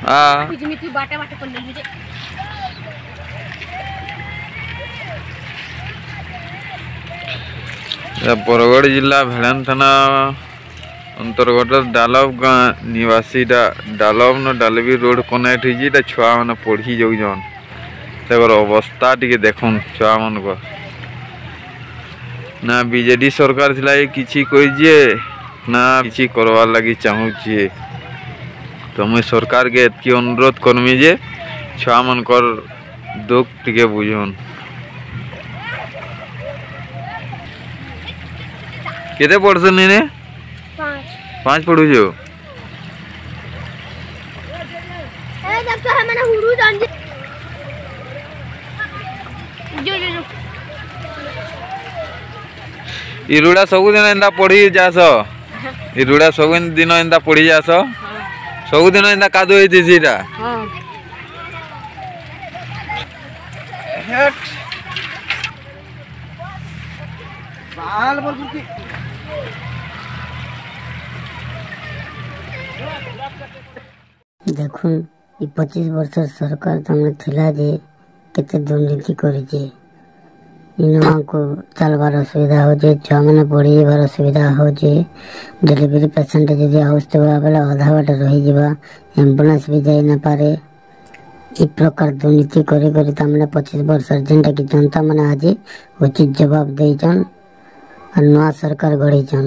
हाँ बरगढ़ जिला भेड़ान थाना अंतर्गत डालब गाँ निवासी डालब न डालबी रोड कनेक्ट हो छुआ मैंने पढ़ी जाऊन अवस्था टी देखुन छुआ मन को ना बीजेडी सरकार थिला किछि कहिजे ना किछि करवार लगी चाहूचे तो मुझे सरकार के एतकी अनुरोध करमी जे छुआ मन कर दुख टिके बुझन केते पढ़छ ने 5 पढ़ू जो इरुड़ा सब दिन एंदा पढ़ी जास इरुड़ा सब दिन एंदा पढ़ी जास सब दिन एंदा कादो होई सीटा बाल बोल की देखुन 25 वर्ष सरकार तमने थिला जे केते दुर्नीति करिजे इनवा को चलबार असुविधा हो जे छुआ मैंने पढ़ीबार असुविधा हो जे डिलीवरी पेशेंट जदि आउस्तबा बेला अधा बाट रही जिबा एम्बुलेंस भी जाई न पारे इ प्रकार दुर्नीति करी करी तमने 25 वर्ष जेंटा कि जनता माने आज उचित जवाब देइछन और नया सरकार गढ़ीछन।